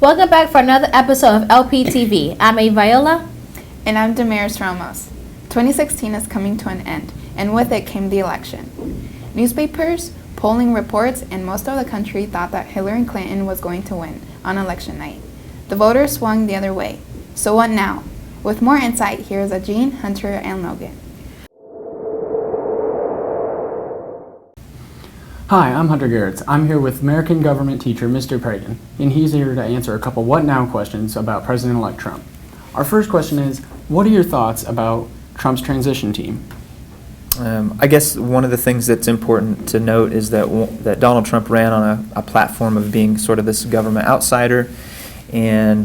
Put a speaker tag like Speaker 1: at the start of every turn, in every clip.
Speaker 1: Welcome back for another episode of LPTV. I'm A. Viola.
Speaker 2: And I'm Damaris Ramos. 2016 is coming to an end, and with it came the election. Newspapers, polling reports, and most of the country thought that Hillary Clinton was going to win on election night. The voters swung the other way. So what now? With more insight, here's Ajeen, Hunter, and Logan.
Speaker 3: Hi, I'm Hunter Garretts. I'm here with American government teacher Mr. Pragan, and he's here to answer a couple what now questions about President-elect Trump. Our first question is, what are your thoughts about Trump's transition team?
Speaker 4: I guess one of the things that's important to note is that Donald Trump ran on a platform of being sort of this government outsider, and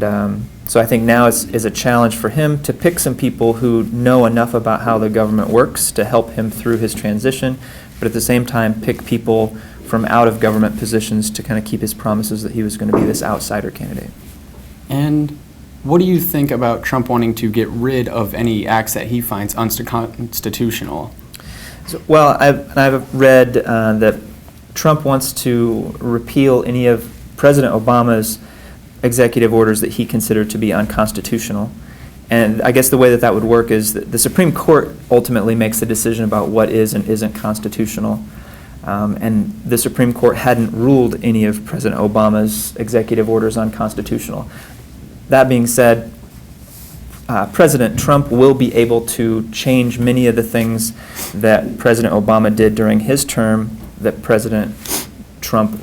Speaker 4: so I think now is a challenge for him to pick some people who know enough about how the government works to help him through his transition, but at the same time pick people from out of government positions to kind of keep his promises that he was going to be this outsider candidate.
Speaker 3: And what do you think about Trump wanting to get rid of any acts that he finds unconstitutional?
Speaker 4: Well, I've read that Trump wants to repeal any of President Obama's executive orders that he considered to be unconstitutional. And I guess the way that would work is that the Supreme Court ultimately makes the decision about what is and isn't constitutional. And the Supreme Court hadn't ruled any of President Obama's executive orders unconstitutional. That being said, President Trump will be able to change many of the things that President Obama did during his term that President Trump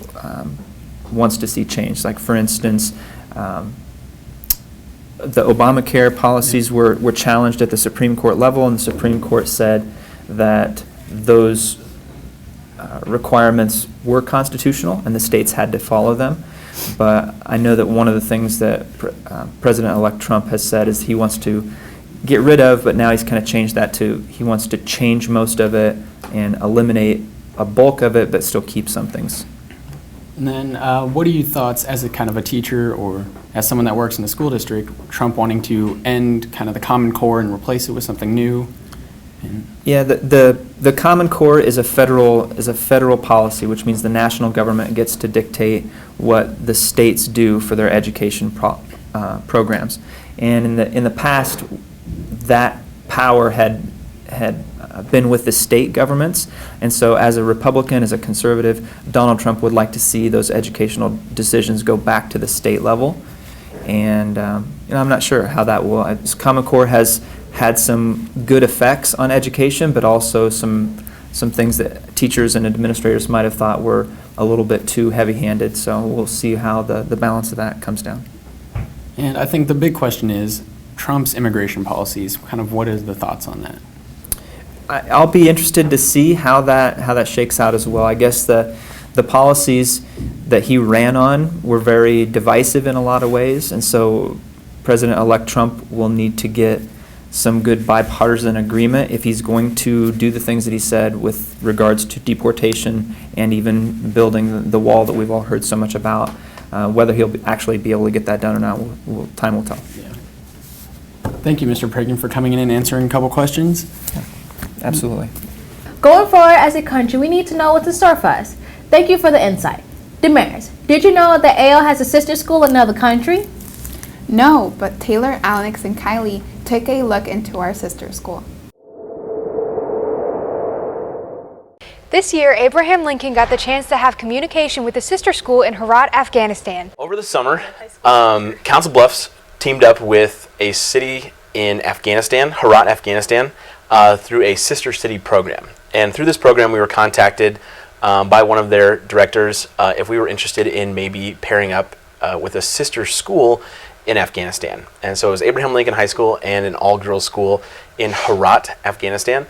Speaker 4: wants to see changed. Like, for instance, the Obamacare policies were challenged at the Supreme Court level, and the Supreme Court said that those requirements were constitutional and the states had to follow them. But I know that one of the things that President-elect Trump has said is he wants to get rid of, but now he's kind of changed that to he wants to change most of it and eliminate a bulk of it, but still keep some things.
Speaker 3: And then what are your thoughts as a kind of a teacher or as someone that works in the school district, Trump wanting to end kind of the Common Core and replace it with something new?
Speaker 4: Yeah, the Common Core is a federal policy, which means the national government gets to dictate what the states do for their education programs. And in the past, that power had been with the state governments, and so as a Republican, as a conservative, Donald Trump would like to see those educational decisions go back to the state level. And I'm not sure how that will. Common Core has had some good effects on education, but also some things that teachers and administrators might have thought were a little bit too heavy-handed. So we'll see how the balance of that comes down.
Speaker 3: And I think the big question is Trump's immigration policies. Kind of what is the thoughts on that?
Speaker 4: I'll be interested to see how that shakes out as well. I guess the policies that he ran on were very divisive in a lot of ways, and so President-elect Trump will need to get some good bipartisan agreement if he's going to do the things that he said with regards to deportation and even building the wall that we've all heard so much about. Whether he'll actually be able to get that done or not, time will tell.
Speaker 3: Yeah. Thank you, Mr. Pragan, for coming in and answering a couple questions.
Speaker 4: Yeah, absolutely.
Speaker 1: Going forward as a country, we need to know what's in store for us. Thank you for the insight. Damaris, did you know that AL has a sister school in another country?
Speaker 2: No, but Taylor, Alex, and Kylie took a look into our sister school.
Speaker 5: This year, Abraham Lincoln got the chance to have communication with a sister school in Herat, Afghanistan.
Speaker 6: Over the summer, Council Bluffs teamed up with a city in Afghanistan, Herat, Afghanistan, through a sister city program. And through this program, we were contacted by one of their directors if we were interested in maybe pairing up with a sister school in Afghanistan. And so it was Abraham Lincoln High School and an all-girls school in Herat, Afghanistan.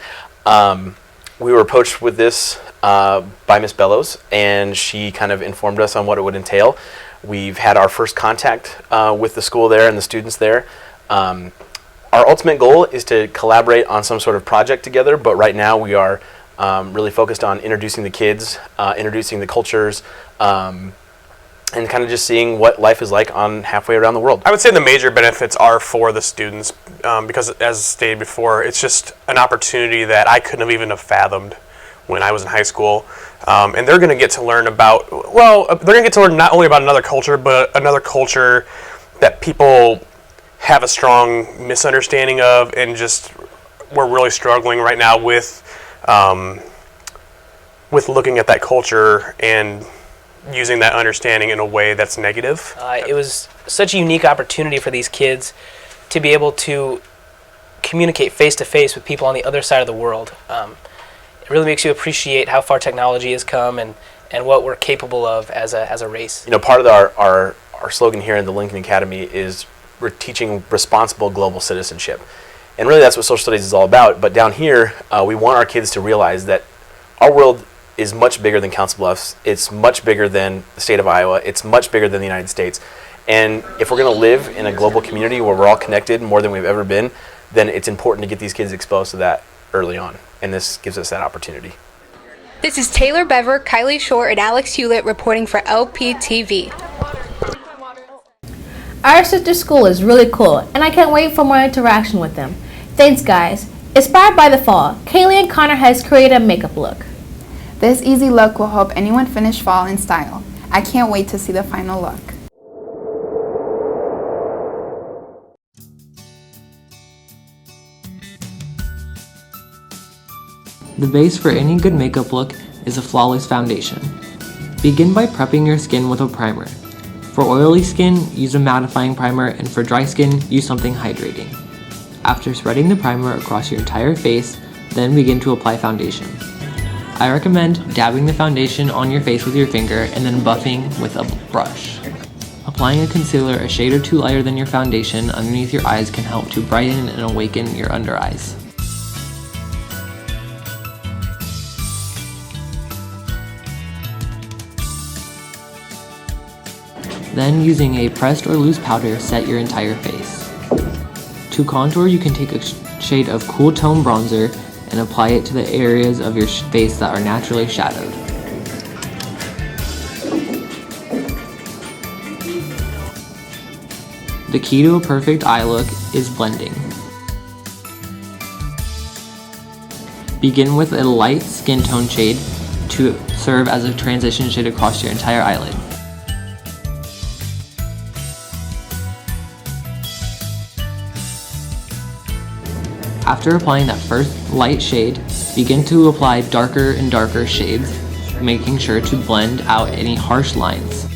Speaker 6: We were approached with this by Ms. Bellows, and she kind of informed us on what it would entail. We've had our first contact with the school there and the students there. Our ultimate goal is to collaborate on some sort of project together, but right now we are really focused on introducing the kids, introducing the cultures, and kind of just seeing what life is like on halfway around the world.
Speaker 7: I would say the major benefits are for the students because, as stated before, it's just an opportunity that I couldn't have even fathomed when I was in high school. And they're going to get to learn about, they're going to get to learn not only about another culture, but another culture that people have a strong misunderstanding of, and just we're really struggling right now with looking at that culture and using that understanding in a way that's negative.
Speaker 8: It was such a unique opportunity for these kids to be able to communicate face-to-face with people on the other side of the world. It really makes you appreciate how far technology has come and what we're capable of as a race.
Speaker 6: Part of our slogan here in the Lincoln Academy is we're teaching responsible global citizenship. And really that's what social studies is all about. But down here, we want our kids to realize that our world is much bigger than Council Bluffs. It's much bigger than the state of Iowa. It's much bigger than the United States. And if we're going to live in a global community where we're all connected more than we've ever been, then it's important to get these kids exposed to that early on. And this gives us that opportunity.
Speaker 5: This is Taylor Bever, Kylie Shore, and Alex Hewlett reporting for LPTV.
Speaker 1: Our sister school is really cool, and I can't wait for more interaction with them. Thanks, guys. Inspired by the fall, Kaylee and Connor has created a makeup look.
Speaker 2: This easy look will help anyone finish fall in style. I can't wait to see the final look.
Speaker 9: The base for any good makeup look is a flawless foundation. Begin by prepping your skin with a primer. For oily skin, use a mattifying primer, and for dry skin, use something hydrating. After spreading the primer across your entire face, then begin to apply foundation. I recommend dabbing the foundation on your face with your finger and then buffing with a brush. Applying a concealer a shade or two lighter than your foundation underneath your eyes can help to brighten and awaken your under eyes. Then, using a pressed or loose powder, set your entire face. To contour, you can take a shade of cool tone bronzer and apply it to the areas of your face that are naturally shadowed. The key to a perfect eye look is blending. Begin with a light skin tone shade to serve as a transition shade across your entire eyelid. After applying that first light shade, begin to apply darker and darker shades, making sure to blend out any harsh lines.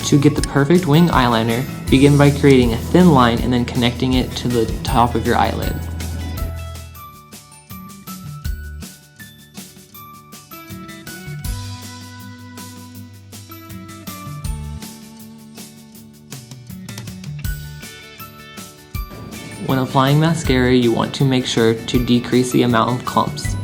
Speaker 9: To get the perfect wing eyeliner, begin by creating a thin line and then connecting it to the top of your eyelid. When applying mascara, you want to make sure to decrease the amount of clumps.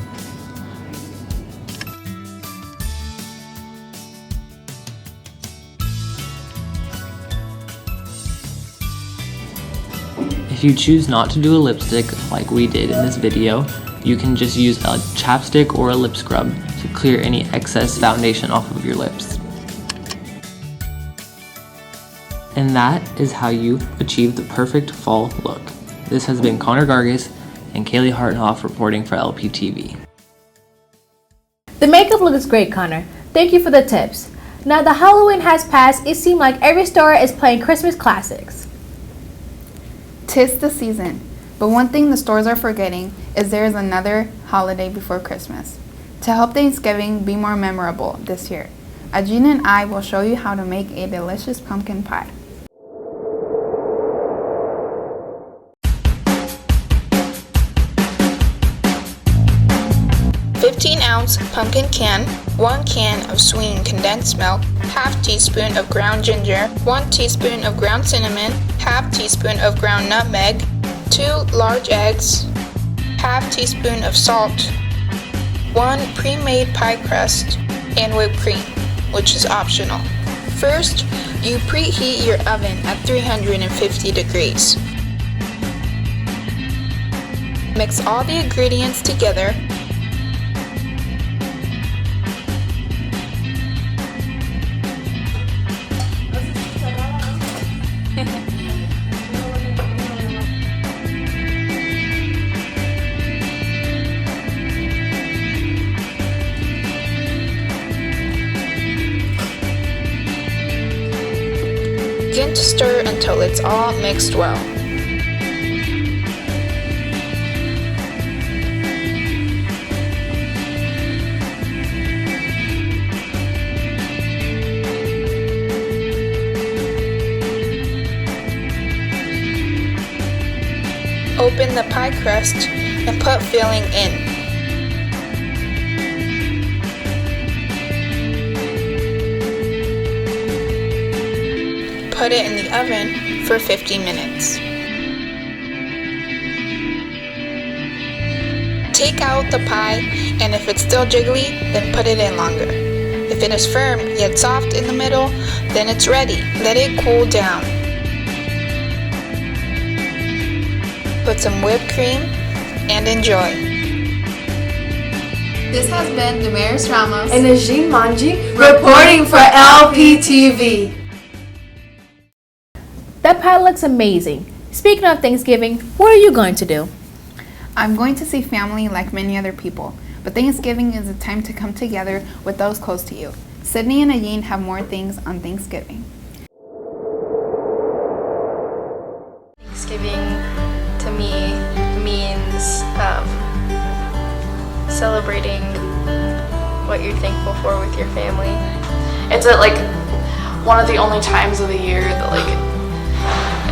Speaker 9: If you choose not to do a lipstick like we did in this video, you can just use a chapstick or a lip scrub to clear any excess foundation off of your lips. And that is how you achieve the perfect fall look. This has been Connor Gargis and Kaylee Hartenhoff reporting for LPTV.
Speaker 1: The makeup look is great, Connor. Thank you for the tips. Now that Halloween has passed, it seems like every store is playing Christmas classics.
Speaker 2: 'Tis the season, but one thing the stores are forgetting is there is another holiday before Christmas. To help Thanksgiving be more memorable this year, Ajina and I will show you how to make a delicious pumpkin pie.
Speaker 10: 15-ounce pumpkin can, 1 can of sweetened condensed milk, half teaspoon of ground ginger, 1 teaspoon of ground cinnamon, half teaspoon of ground nutmeg, 2 large eggs, half teaspoon of salt, 1 pre-made pie crust, and whipped cream, which is optional. First, you preheat your oven at 350 degrees. Mix all the ingredients together. Begin to stir until it's all mixed well. Open the pie crust and put filling in. Put it in the oven for 50 minutes. Take out the pie, and if it's still jiggly, then put it in longer. If it is firm yet soft in the middle, then it's ready. Let it cool down. Put some whipped cream and enjoy.
Speaker 2: This has been Damaris Ramos
Speaker 11: and Najin Manji reporting for LPTV.
Speaker 1: That pie looks amazing. Speaking of Thanksgiving, what are you going to do?
Speaker 2: I'm going to see family like many other people, but Thanksgiving is a time to come together with those close to you. Sydney and Najin have more things on Thanksgiving.
Speaker 12: Thanksgiving to me means celebrating what you're thankful for with your family.
Speaker 13: It's one of the only times of the year that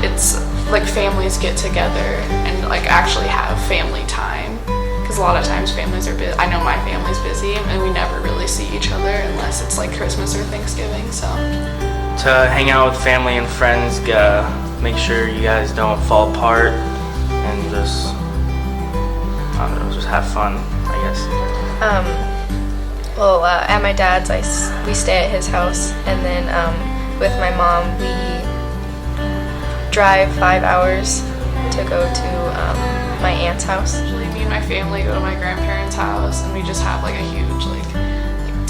Speaker 13: it's families get together and actually have family time, because a lot of times families are busy. I know my family's busy and we never really see each other unless it's Christmas or Thanksgiving. So
Speaker 14: to hang out with family and friends, make sure you guys don't fall apart and just have fun, I guess.
Speaker 12: At my dad's, we stay at his house, and then with my mom, we drive 5 hours to go to my aunt's house.
Speaker 13: Usually me and my family go to my grandparents' house, and we just have a huge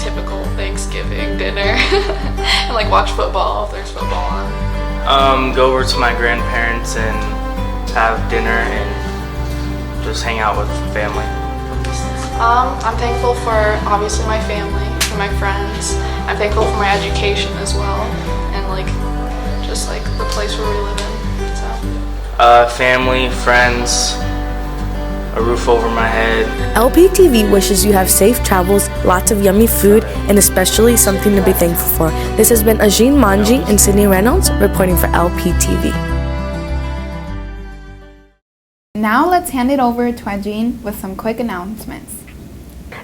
Speaker 13: typical Thanksgiving dinner and watch football if there's football on.
Speaker 14: Go over to my grandparents and have dinner and just hang out with family.
Speaker 13: I'm thankful for obviously my family, for my friends. I'm thankful for my education as well, and just the place where we live in. So.
Speaker 14: Family, friends, a roof over my head.
Speaker 11: LPTV wishes you have safe travels, lots of yummy food, and especially something to be thankful for. This has been Najin Manji and Sydney Reynolds reporting for LPTV.
Speaker 2: Now let's hand it over to Najin with some quick announcements.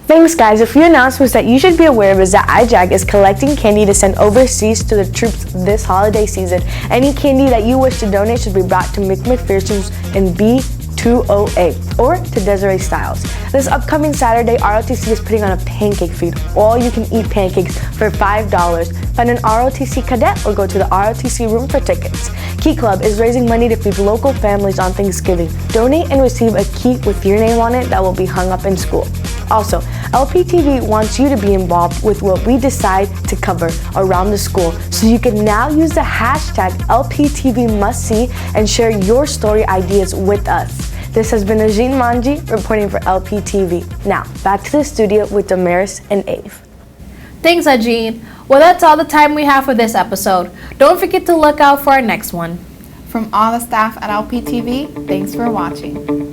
Speaker 11: Thanks guys, a few announcements that you should be aware of is that iJag is collecting candy to send overseas to the troops this holiday season. Any candy that you wish to donate should be brought to McPherson's in B208 or to Desiree Styles. This upcoming Saturday, ROTC is putting on a pancake feed. All you can eat pancakes for $5. Find an ROTC cadet or go to the ROTC room for tickets. Key Club is raising money to feed local families on Thanksgiving. Donate and receive a key with your name on it that will be hung up in school. Also, LPTV wants you to be involved with what we decide to cover around the school, so you can now use the hashtag LPTVMustSee and share your story ideas with us. This has been Najin Manji reporting for LPTV. Now, back to the studio with Damaris and Ave.
Speaker 1: Thanks, Najin. Well, that's all the time we have for this episode. Don't forget to look out for our next one.
Speaker 2: From all the staff at LPTV, thanks for watching.